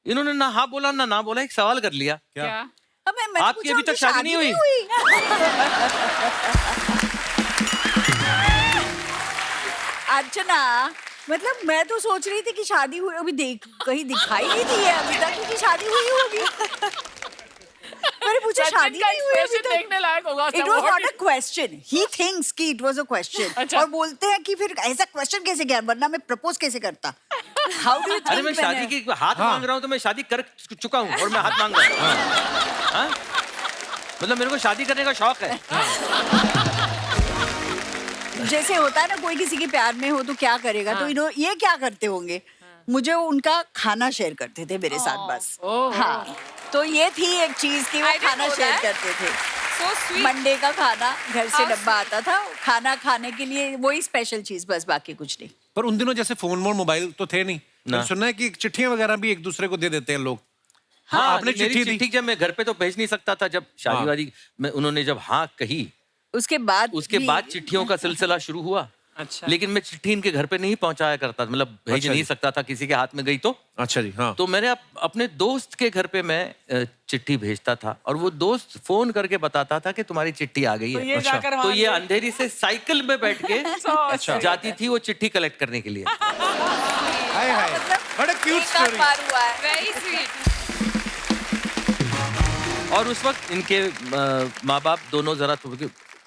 इन्होंने ना हाँ बोला ना ना बोला, एक सवाल कर लिया। क्या? मैंने आपकी पूछा, अभी तक उनकी शादी नहीं हुई? अर्चना, मतलब मैं तो सोच रही थी कि शादी हुई, अभी कहीं दिखाई नहीं दी है अभी तक कि शादी हुई होगी। मैंने पूछा सचिन शादी का नहीं हुई अभी expression तक। देखने लायक होगा। It was not a question. He thinks कि it was a question. अच्छा। और बोलते हैं कि फिर ऐसा क्वेश्चन कैसे किया, वरना मैं प्रपोज कैसे करता? How do you think? अरे मैं शादी की हाथ मांग रहा हूँ तो मैं शादी कर चुका हूँ और मैं हाथ मांग रहा हूँ। हाँ? मतलब मेरे को शादी करने का शौक है। जैसे होता है ना, कोई किसी के प्यार में हो तो क्या करेगा, तो ये क्या करते होंगे? मुझे उनका खाना शेयर करते थे मेरे साथ बस। हाँ, तो ये थी एक चीज कि वो I didn't खाना know शेयर that. करते थे। So sweet. मंडे का खाना घर से How डब्बा आता था, खाना खाने के लिए वही स्पेशल चीज, बस बाकी कुछ नहीं। पर उन दिनों जैसे फोन वोन मोबाइल तो थे नहीं। ना। मैंने सुना है कि चिट्ठियां वगैरह भी एक दूसरे को दे देते हैं लोग। हाँ, आपने मेरी चिट्ठी दी? चिट्ठी जब मैं घर पे तो भेज नहीं सकता था, जब शादी हाँ। वादी में उन्होंने जब हाँ कही, उसके बाद उसके बाद चिट्ठियों का सिलसिला शुरू हुआ। अच्छा। लेकिन मैं चिट्ठी इनके घर पे नहीं पहुंचाया करता, मतलब भेज अच्छा नहीं जी। सकता था, किसी के हाथ में गई तो। अच्छा जी, हाँ। तो मैंने अपने दोस्त के घर पे मैं चिट्ठी भेजता था और वो दोस्त फोन करके बताता था कि तुम्हारी चिट्ठी आ गई तो है। ये जाकर तो वहाँ ये अंधेरी से साइकिल में बैठ के अच्छा। जाती थी वो चिट्ठी कलेक्ट करने के लिए। हाय हाय, बड़ा क्यूट एक आध स्टोरी। बार हुआ है। Very sweet. और उस वक्त इनके माँ बाप दोनों जरा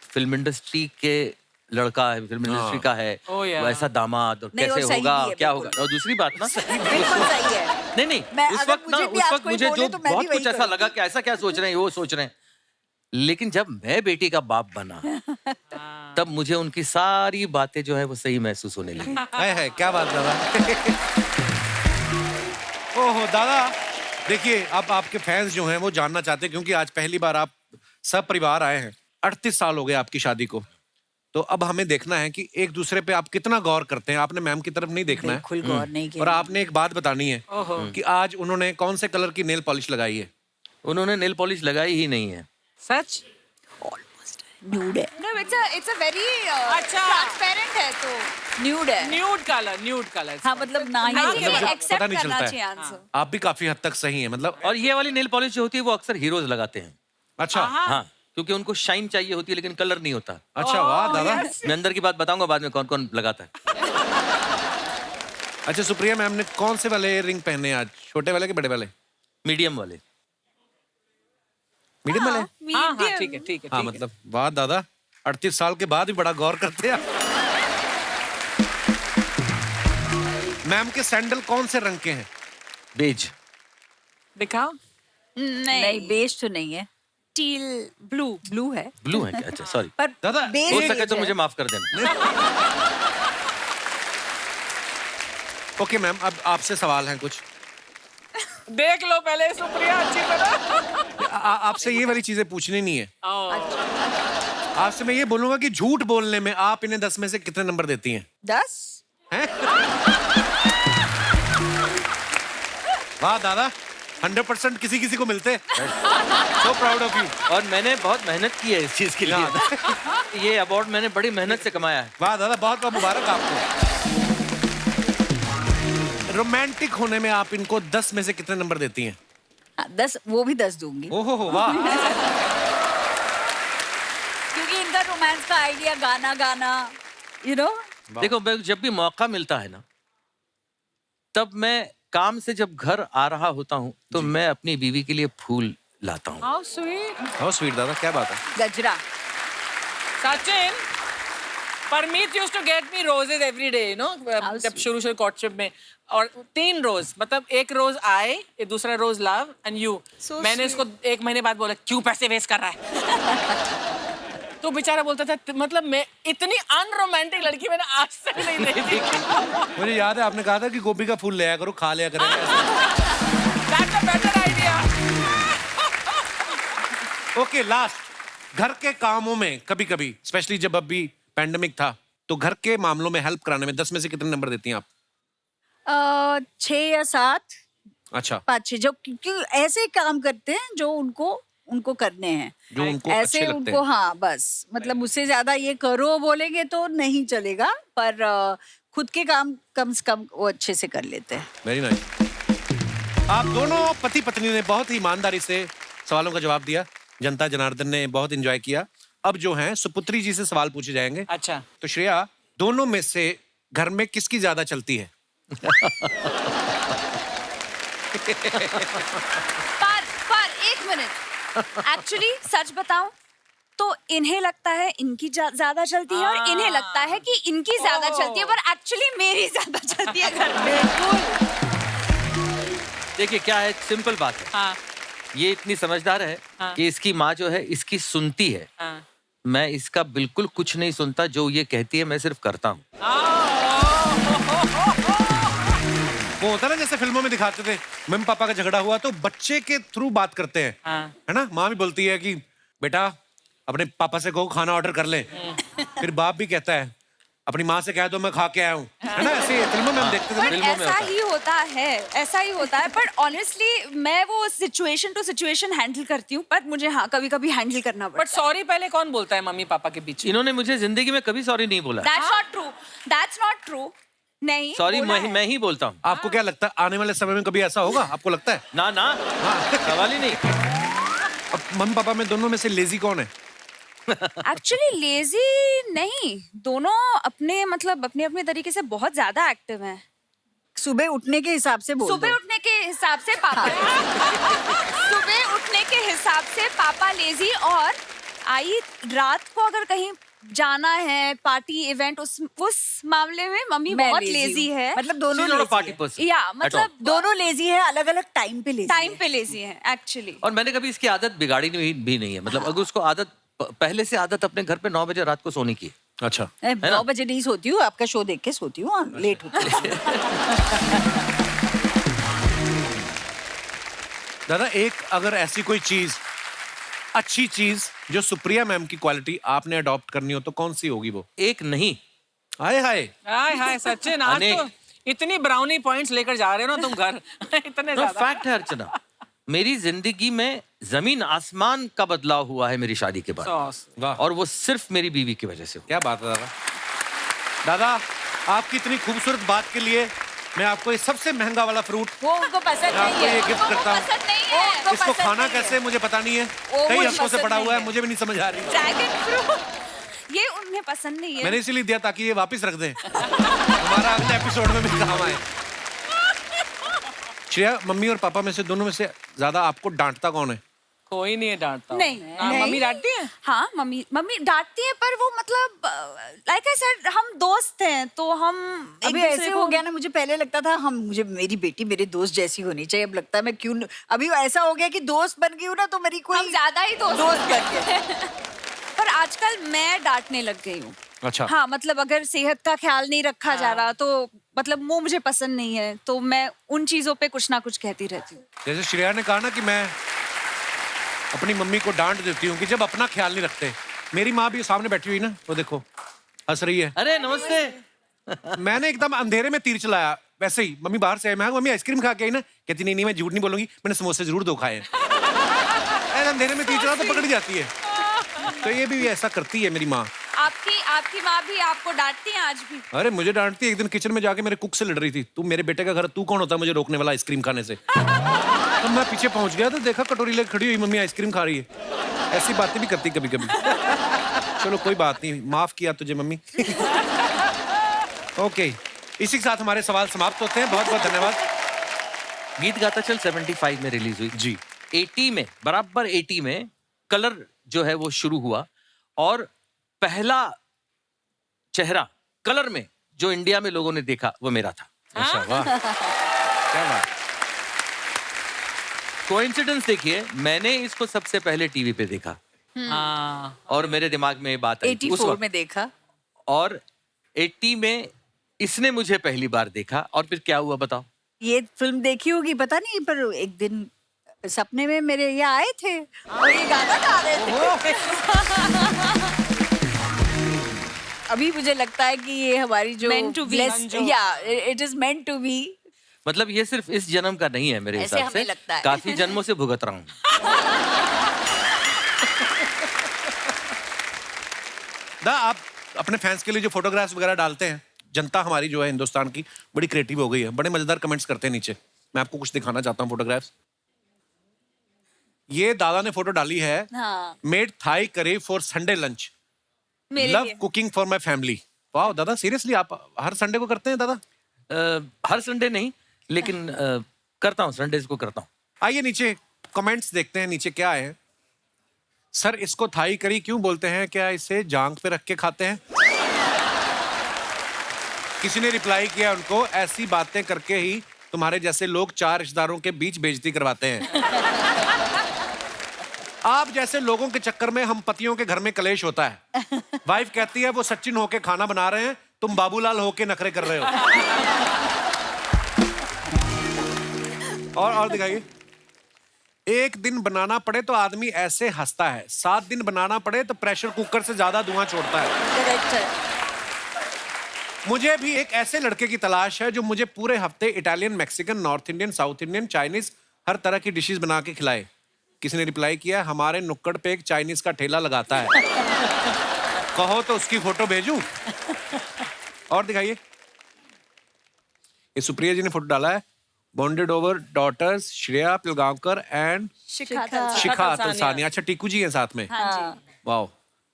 फिल्म इंडस्ट्री के लड़का है, फिल्म इंडस्ट्री का है, Oh, yeah. वैसा दामाद, और नहीं, कैसे और सही होगा, भी है, क्या बिल्कुल। होगा। और दूसरी बात ना, बिल्कुल सही है। नहीं नहीं, मैं उस अगर वक्त ना, मुझे भी उस आज वक्त कोई मुझे बोले जो तो मैं भी बहुत वही कुछ ऐसा करूंगी। लगा कि ऐसा क्या सोच रहे हैं, वो सोच रहे हैं। लेकिन जब मैं बेटी का बाप बना, तब मुझे उनकी सारी बातें जो है वो सही महसूस होने लगी। हाय हाय, क्या बात दादा। ओहो दादा, देखिए अब आपके फैंस जो हैं वो जानना चाहते हैं, क्योंकि आज पहली बार आप सब परिवार आए हैं। 38 साल हो गए आपकी शादी को, तो अब हमें देखना है कि एक दूसरे पे आप कितना गौर करते हैं। आपने मैम की तरफ नहीं देखना है बिल्कुल गौर नहीं किया। और आपने एक बात बतानी है कि आज उन्होंने कौन से कलर की नेल पॉलिश लगाई है। उन्होंने नेल पॉलिश लगाई ही नहीं है। सच? न्यूड है, No, it's a very अच्छा। transparent है तो। न्यूड है। Nude colour. हाँ, मतलब ना ही I होगा। think मतलब accept पता नहीं करना चलता है। चाहिए आंसर। आप भी काफी हद तक सही हैं, मतलब। और ये वाली नेल पॉलिश जो होती है वो अक्सर हीरोज लगाते हैं। अच्छा हाँ, क्योंकि उनको शाइन चाहिए होती है लेकिन कलर नहीं होता। अच्छा, वाह दादा। मैं अंदर की बात बताऊंगा बाद में कौन कौन लगाता है। अच्छा सुप्रिया मैम ने कौन से वाले रिंग पहने आज, छोटे वाले के बड़े वाले? मीडियम वाले। मीडियम वाले? हाँ, ठीक है। हाँ मतलब वाह दादा, 38 साल के बाद भी बड़ा गौर करते हैं आप। मैम के सैंडल कौन से रंग के हैं? बेज। दिखाओ। नहीं, बेज तो नहीं है, Teal blue. ब्लू है। ब्लू है क्या? अच्छा सॉरी। पर दादा, बेज हो बेज सके तो है। मुझे माफ कर देना। ओके मैम, अब आपसे सवाल हैं कुछ। देख लो पहले सुप्रिया अच्छी तरह। आपसे ये वाली चीजें पूछनी नहीं है। ओ, आपसे मैं ये बोलूंगा कि झूठ बोलने में आप इन्हें 10 में से कितने नंबर देती हैं? 10? हैं? वाह दादा, 100% किसी किसी को मिलते। So proud of you. और मैंने बहुत मेहनत की है इस चीज के लिए। ये अवार्ड मैंने बड़ी मेहनत से कमाया है। वाह दादा, बहुत बहुत मुबारक आपको। रोमांटिक होने में आप इनको 10 में से कितने नंबर देती हैं? हाँ, 10, वो भी 10 दूंगी, ओहो वाह। क्योंकि इनका रोमांस का आइडिया गाना यू नो। देखो, मैं जब भी मौका मिलता है ना, तब मैं काम से जब घर आ रहा होता हूँ तो मैं अपनी बीवी के लिए फूल लाता हूँ। How sweet. हाउ स्वीट दादा, क्या बात है। गजरा। Sachin, Parmeet used to get me roses every day, no, How जब sweet. शुरू कोर्टशिप में। और 3 रोज, मतलब एक रोज आए, ये दूसरा रोज लव एंड यू। So मैंने sweet. इसको 1 महीने बाद बोला, क्यों पैसे वेस्ट कर रहा है? तो बेचारा बोलता था मतलब मैं इतनी अनरोमांटिक लड़की मैंने आज तक नहीं देखी। मुझे याद है आपने कहा था कि गोभी का फूल ले आया करो, खा लिया करेंगे। That's a better idea. Okay, last, घर के कामों में कभी कभी, स्पेशली जब अभी पैंडेमिक था, तो घर के मामलों में हेल्प कराने में 10 में से कितने नंबर देती हैं आप? 6 या 7, अच्छा, 5-6, जो क्योंकि ऐसे काम करते हैं जो उनको करने हैं, जो उनको ऐसे अच्छे लगते उनको, हैं। हाँ बस, मतलब उससे ज्यादा ये करो बोलेंगे तो नहीं चलेगा, पर खुद के काम कम से कम वो अच्छे से कर लेते हैं। Very nice. आप दोनों पति पत्नी ने बहुत ही ईमानदारी से सवालों का जवाब दिया, जनता जनार्दन ने बहुत एंजॉय किया। अब जो हैं सुपुत्री जी से सवाल पूछे जाएंगे। अच्छा, तो श्रेया, दोनों में से घर में किसकी ज्यादा चलती है? पर एक मिनट, एक्चुअली सच बताऊं तो इन्हें लगता है इनकी ज्यादा चलती है और इन्हें लगता है कि इनकी ज्यादा चलती है, पर एक्चुअली मेरी ज्यादा चलती है घर में। देखिए क्या है, सिंपल बात है। हाँ, ये इतनी समझदार है हाँ। कि इसकी माँ जो है इसकी सुनती है। हाँ। मैं इसका बिल्कुल कुछ नहीं सुनता, जो ये कहती है मैं सिर्फ करता हूँ। वो होता है ना जैसे फिल्मों में दिखाते थे, मम्मी पापा का झगड़ा हुआ तो बच्चे के थ्रू बात करते हैं, हाँ। है ना? माँ भी बोलती है कि बेटा अपने पापा से कहो खाना ऑर्डर कर ले। फिर बाप भी कहता है अपनी माँ से कह दो मैं खा के आया हूँ, है ना? ऐसे फिल्मों में हम देखते थे पर ना। ऐसा ही होता है, ऐसा ही होता है। पर ऑनेस्टली मैं वो सिचुएशन टू सिचुएशन हैंडल करती हूँ, पर मुझे हाँ कभी कभी हैंडल करना बट पड़ता है। सॉरी पहले कौन बोलता है मम्मी पापा के बीच? इन्होंने मुझे जिंदगी में कभी सॉरी नहीं बोला। That's not true, that's not true. नहीं सॉरी बोला है। मैं ही बोलता हूँ। आपको क्या लगता है आने वाले समय में कभी ऐसा होगा? आपको लगता है? ना ना, सवाल ही नहीं। अब मम्मी पापा में दोनों में से लेजी कौन है? एक्चुअली लेजी नहीं, दोनों अपने मतलब अपने अपने तरीके से बहुत ज्यादा एक्टिव हैं। सुबह उठने के हिसाब से बोल सुबह दो। उठने के हिसाब से पापा सुबह उठने के हिसाब से पापा लेजी, और आई रात को अगर कहीं जाना है पार्टी इवेंट, उस मामले में मम्मी मैं बहुत lazy लेजी हूँ। है। मतलब दोनों She's not a lazy party है। person या at all। मतलब दोनों लेजी है, अलग अलग टाइम पे लेजी टाइम पे लेजी है एक्चुअली। और मैंने कभी इसकी आदत बिगाड़ी भी नहीं है। मतलब अगर उसको आदत पहले से आदत अपने घर पे 9 बजे रात को सोने की है। अच्छा, मैं 9 बजे नहीं सोती हूँ, आपका शो देख के सोती हूँ, लेट होती हूँ। दादा एक अगर ऐसी कोई चीज, अच्छी चीज जो सुप्रिया मैम की क्वालिटी आपने अडॉप्ट करनी हो तो कौन सी होगी वो? एक नहीं, हाय हाय, हाय हाय सचिन, आज अनेक। तो इतनी ब्राउनी पॉइंट्स लेकर जा रहे हो ना तुम घर। इतने तो ज्यादा। फैक्ट है अर्चना, मेरी जिंदगी में जमीन आसमान का बदलाव हुआ है मेरी शादी के बाद, सॉस। वाह, और वो सिर्फ मेरी बीवी की वजह से हुआ। क्या बात है दादा। दादा आपकी इतनी खूबसूरत बात के लिए मैं आपको ये सबसे महंगा वाला फ्रूट वो उनको पसंद मैं आपको नहीं ये है। गिफ्ट करता हूँ। पसंद नहीं है। उनको इसको पसंद खाना नहीं है। कैसे मुझे पता नहीं है, वो कई मुझे हफ्तों से पसंद पड़ा नहीं हुआ है, है। मुझे भी नहीं समझ आ रही। ड्रैगन फ्रूट ये उन्हें पसंद नहीं है। मैंने इसीलिए दिया ताकि ये वापस रख दें, हमारा अगले एपिसोड में भी काम आए। श्रेया, मम्मी और पापा में से दोनों में से ज्यादा आपको डांटता कौन है? कोई नहीं है डांटता। नहीं, हाँ, नहीं। मम्मी डांटती है? हाँ मम्मी डांटती है, पर वो मतलब लाइक आई सेड हम दोस्त हैं तो हम एक अभी दूसरे ऐसे को- हो गया ना, मुझे पहले लगता था मुझे मेरी बेटी मेरे दोस्त जैसी होनी चाहिए, अब लगता है मैं क्यों अभी ऐसा हो गया कि दोस्त बन गई हूँ ना, तो मेरी कोई हम ज्यादा ही दोस्त बन गए। पर आजकल मैं डांटने लग गई हूँ। अच्छा, हाँ मतलब अगर सेहत का ख्याल नहीं रखा जा रहा तो मतलब वो मुझे पसंद नहीं है, तो मैं उन चीजों पे कुछ ना कुछ कहती रहती हूँ। जैसे श्रेया ने कहा ना कि मैं अपनी मम्मी को डांट देती हूँ कि जब अपना ख्याल नहीं रखते। मेरी माँ भी सामने बैठी हुई ना, वो देखो हंस रही है। अरे नमस्ते। मैंने एकदम अंधेरे में तीर चलाया, वैसे ही मम्मी बाहर से आई, मैं मम्मी आइसक्रीम खा के आई ना, कहती नहीं मैं झूठ नहीं बोलूंगी, मैंने समोसे जरूर 2 खाए हैं। ऐसे अंधेरे में तीर चला तो पकड़ जाती है, तो ये भी ऐसा करती है मेरी माँ। आपकी माँ भी आपको डांटती है आज भी? अरे मुझे डांटती है, एक दिन किचन में जाके मेरे कुक से लड़ रही थी, तू मेरे बेटे का घर, तू कौन होता है मुझे रोकने वाला आइसक्रीम खाने से। तब मैं पीछे पहुंच गया तो देखा कटोरी लेकर खड़ी हुई मम्मी आइसक्रीम खा रही है। ऐसी बातें भी करती कभी कभी। चलो कोई बात नहीं, माफ किया तुझे मम्मी। ओके, इसी के साथ हमारे सवाल समाप्त होते हैं। बहुत बहुत धन्यवाद। गीत गाता चल 75 में रिलीज हुई जी, 80 में, बराबर 80 में कलर जो है वो शुरू हुआ, और पहला चेहरा कलर में जो इंडिया में लोगों ने देखा वो मेरा था। अच्छा, वाह, क्या बात। कोइंसिडेंस देखिए, मैंने इसको सबसे पहले टीवी पे देखा, हाँ और मेरे दिमाग में ये बात आई थी उस 84 वक्त। में देखा। और 80 में इसने मुझे पहली बार देखा और फिर क्या हुआ बताओ। ये फिल्म देखी होगी पता नहीं, पर एक दिन सपने में मेरे ये आए थे और ये गाना गा रहे थे। अभी मुझे लगता है कि ये हमारी जो Meant to be. या it is meant to be. मतलब ये सिर्फ इस जन्म का नहीं है मेरे ऐसे हिसाब हमें से, लगता है। काफी जन्मों से भुगत रहा हूँ। दा आप अपने फैंस के लिए जो फोटोग्राफ्स वगैरह डालते हैं, जनता हमारी जो है हिंदुस्तान की बड़ी क्रिएटिव हो गई है, बड़े मजेदार कमेंट्स करते हैं नीचे। मैं आपको कुछ दिखाना चाहता हूँ फोटोग्राफ्स। ये दादा ने फोटो डाली है, हाँ made Thai curry for Sunday lunch, मेरे लव लिए कुकिंग फॉर माई फैमिली। वाह दादा, सीरियसली आप हर संडे को करते हैं दादा? हर संडे नहीं, लेकिन करता हूँ, संडेज को करता हूँ। आइए नीचे कमेंट्स देखते हैं, नीचे क्या है। सर इसको थाई करी क्यों बोलते हैं, क्या इसे जांग पे रख के खाते हैं? किसी ने रिप्लाई किया उनको, ऐसी बातें करके ही तुम्हारे जैसे लोग 4 रिश्तेदारों के बीच बेइज्जती करवाते हैं। आप जैसे लोगों के चक्कर में हम पतियों के घर में कलेश होता है। वाइफ कहती है वो सचिन होके खाना बना रहे हैं, तुम बाबूलाल होके नखरे कर रहे हो। और दिखाइए। एक दिन बनाना पड़े तो आदमी ऐसे हंसता है, 7 दिन बनाना पड़े तो प्रेशर कुकर से ज्यादा धुआं छोड़ता है। करेक्ट है। मुझे भी एक ऐसे लड़के की तलाश है जो मुझे पूरे हफ्ते Italian, Mexican, North Indian, South Indian, Chinese हर तरह की डिशेस बना के खिलाए। किसी ने रिप्लाई किया, हमारे नुक्कड़ पे एक चाइनीज का ठेला लगाता है, कहो तो उसकी फोटो भेजूं। और दिखाइए, ये सुप्रिया जी ने फोटो डाला है, bonded over daughters Shreya Pilgaonkar and Shikha Shikha Talsania. अच्छा टीकू जी हैं साथ में। वाह,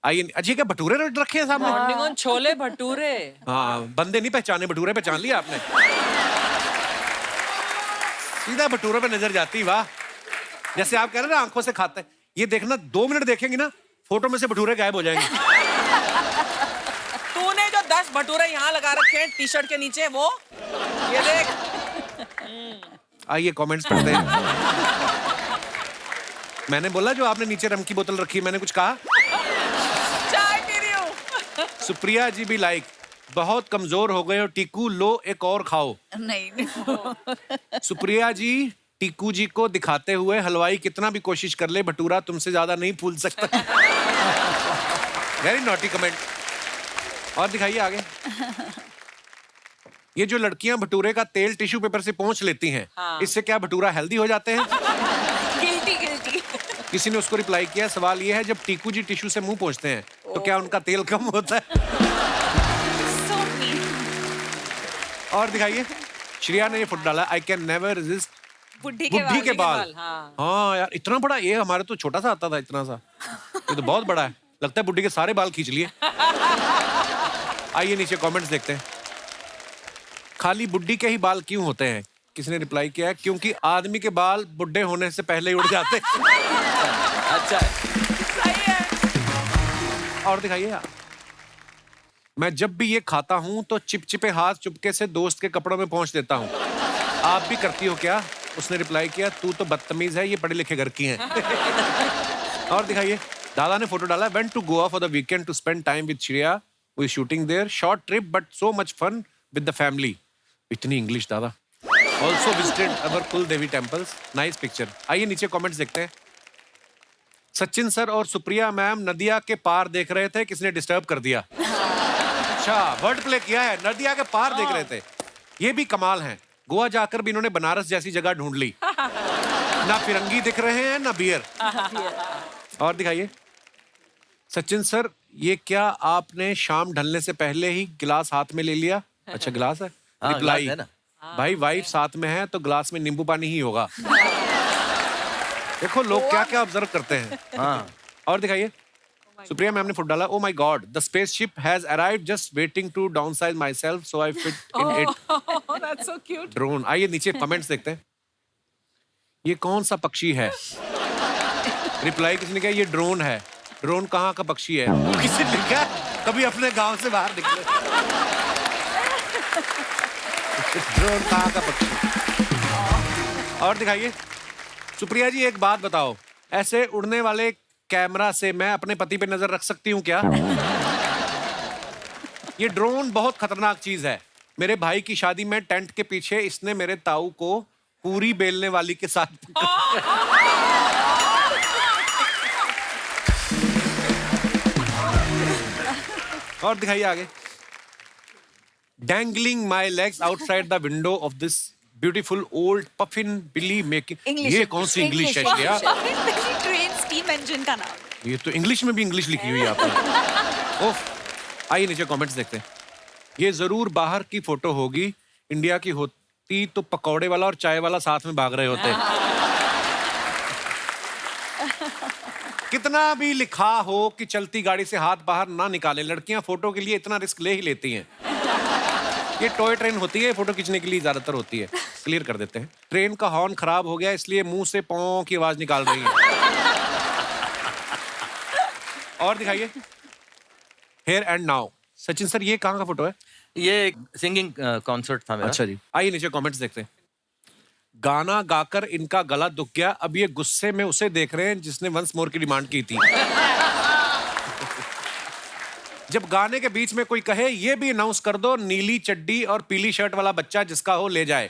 आइए। अच्छा क्या भटूरे रखे हैं सामने? Morning on chole bhature. हाँ, बंदे नहीं पहचाने, भटूरे पहचान लिया आपने। सीधा भटूरे पे नजर जाती। वाह, जैसे आप कह रहे हैं ना आंखों से खाते हैं, ये देखना 2 मिनट देखेंगे ना, फोटो में से भटूरे गायब हो जाएंगे। तूने जो 10 भटूरे यहाँ लगा रखे हैं टी शर्ट के नीचे, वो ये देख। आइए कमेंट्स पढ़ते हैं। मैंने बोला जो आपने नीचे रम की बोतल रखी, मैंने कुछ कहा? चाय पी रही हूँ। सुप्रिया जी भी लाइक, बहुत कमजोर हो गए हो टीकू, लो एक और खाओ। नहीं सुप्रिया जी टीकू जी को दिखाते हुए, हलवाई कितना भी कोशिश कर ले भटूरा तुमसे ज्यादा नहीं फूल सकता। Very naughty comment. और दिखाइए आगे। ये जो लड़कियां भटूरे का तेल टिश्यू पेपर से पोंछ लेती हैं, हाँ। इससे क्या भटूरा हेल्दी हो जाते हैं? गिल्टी। किसी ने उसको रिप्लाई किया, सवाल ये है जब टीकू जी टिश्यू से मुंह पोंछते हैं तो क्या उनका तेल कम होता है? और दिखाइए, श्रेया ने ये फुट डाला, आई कैन नेवर रेजिस्ट बुढ़ी बुढ़ी के बाल। हाँ। हाँ यार, इतना बड़ा, ये हमारे तो छोटा सा आता था, इतना सा, ये तो बहुत बड़ा है। लगता है बुढ़ी के सारे बाल खींच लिए। आइए नीचे कमेंट्स देखते हैं। खाली बुढ़ी के ही बाल क्यों होते हैं? किसी ने रिप्लाई किया है, क्योंकि आदमी के बाल बुढ़े होने से पहले ही उड़ जाते हैं। अच्छा सही है। और दिखाइए यार। मैं जब भी ये खाता हूं तो चिपचिपे हाथ चुपके से दोस्त के कपड़ों में पहुंच देता हूं, आप भी करती हो क्या? उसने रिप्लाई किया, तू तो बदतमीज है, ये पढ़े लिखे घर की हैं। और दिखाइए, दादा ने फोटो डाला, went to Goa for the weekend to spend time with Shreya, we shooting there, short trip but so much fun with the family. इतनी इंग्लिश दादा। Also visited our kul devi temples, nice picture. आइए नीचे कमेंट्स देखते हैं। सचिन सर और Supriya ma'am नदिया के पार देख रहे थे, किसने डिस्टर्ब कर दिया? अच्छा, वर्ड प्ले किया है, नदिया के पार देख रहे थे। ये भी कमाल है, गोवा जाकर भी इन्होंने बनारस जैसी जगह ढूंढ ली। ना फिरंगी दिख रहे हैं ना बियर। और दिखाइए, सचिन सर ये क्या आपने शाम ढलने से पहले ही गिलास हाथ में ले लिया? अच्छा गिलास है। हाँ, रिप्लाई, ग्लास है ना। भाई वाइफ साथ में है तो ग्लास में नींबू पानी ही होगा। देखो लोग क्या क्या ऑब्जर्व करते हैं। हाँ। और दिखाइए, सुप्रिया मैम ने फुट डाला, oh my god the spaceship has arrived, just waiting to downsize my self so I fit in it. Oh, that's so cute. Drone. आइए नीचे कमेंट्स देखते हैं। ये कौन सा पक्षी है? रिप्लाई किसने किया, ये ड्रोन है। ड्रोन कहाँ का पक्षी है? किसी ने लिखा, कभी अपने गांव से बाहर निकले। ड्रोन कहाँ का पक्षी? और दिखाइए, सुप्रिया जी एक बात बताओ, ऐसे उड़ने वाले कैमरा से मैं अपने पति पे नजर रख सकती हूँ क्या? ये ड्रोन बहुत खतरनाक चीज है। मेरे भाई की शादी में टेंट के पीछे इसने मेरे ताऊ को पूरी बेलने वाली के साथ और दिखाइए आगे। Dangling my legs outside the window of this beautiful old puffin Billy making। English, ये कौन सी इंग्लिश है श्रेया? ट्रेन स्टीम इंजन का नाम। ये तो इंग्लिश में भी इंग्लिश लिखी हुई है आपने। ओफ, आइए नीचे कमेंट्स देखते हैं। ये जरूर बाहर की फोटो होगी, इंडिया की होती तो पकौड़े वाला और चाय वाला साथ में भाग रहे होते। कितना भी लिखा हो कि चलती गाड़ी से हाथ बाहर ना निकाले, लड़कियां फोटो के लिए इतना रिस्क ले ही लेती हैं। ये टॉय ट्रेन होती है, फोटो खींचने के लिए ज्यादातर होती है। क्लियर कर देते हैं। ट्रेन का हॉर्न खराब हो गया इसलिए मुंह से पौ की आवाज निकाल रही है। और दिखाइए। Here and now. Sachin sir ये कहाँ का फोटो है? ये सिंगिंग कॉन्सर्ट था मेरा। अच्छा जी, आइए नीचे कमेंट्स देखते हैं। गाना गाकर इनका गला दुख गया, अब ये गुस्से में उसे देख रहे हैं जिसने वंस मोर की डिमांड की थी। जब गाने के बीच में कोई कहे ये भी अनाउंस कर दो, नीली चड्डी और पीली शर्ट वाला बच्चा जिसका हो ले जाए।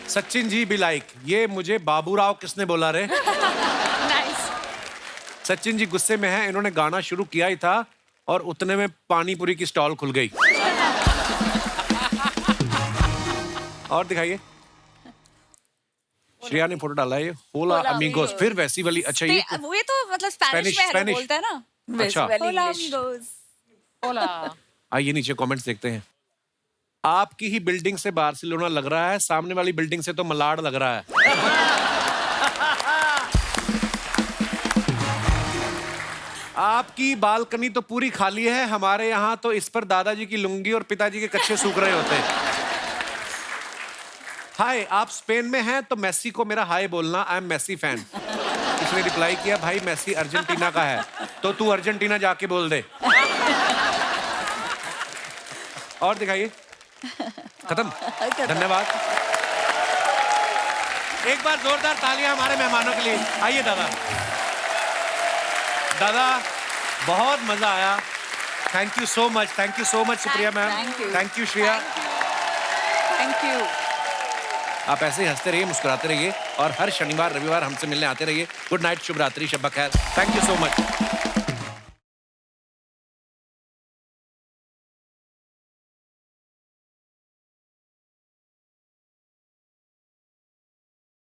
सचिन जी भी लाइक, ये मुझे बाबूराव किसने बोला रे? सचिन जी गुस्से में हैं, इन्होंने गाना शुरू किया ही था और उतने में पानी पूरी की स्टॉल खुल गई। और दिखाइए। श्रेया ने फोटो डाला है, होला अमीगोस, फिर वैसी वाली। अच्छा ये वो तो मतलब स्पेनिश में स्पेनिश बोलता है ना। अच्छा, होला amigos। Hola. आइए नीचे कमेंट्स देखते हैं। आपकी ही बिल्डिंग से बार्सिलोना लग रहा है, सामने वाली बिल्डिंग से तो मलाड लग रहा है। आपकी बालकनी तो पूरी खाली है, हमारे यहाँ तो इस पर दादाजी की लुंगी और पिताजी के कच्छे सूख रहे होते हैं। हाय, आप स्पेन में हैं तो मेसी को मेरा हाय बोलना, आई एम मेसी फैन। इसने रिप्लाई किया, भाई मेसी अर्जेंटीना का है तो तू अर्जेंटीना जाके बोल दे। और दिखाइए। खत्म। धन्यवाद। एक बार जोरदार तालियां हमारे मेहमानों के लिए। आइए दादा। दादा बहुत मजा आया। Thank you so much, thank you so much Supriya ma'am, thank you Shreya. Thank you. आप ऐसे ही हंसते रहिए, मुस्कुराते रहिए और हर शनिवार रविवार हमसे मिलने आते रहिए। गुड नाइट, शुभ रात्रि, शब बखैर। Thank you so much.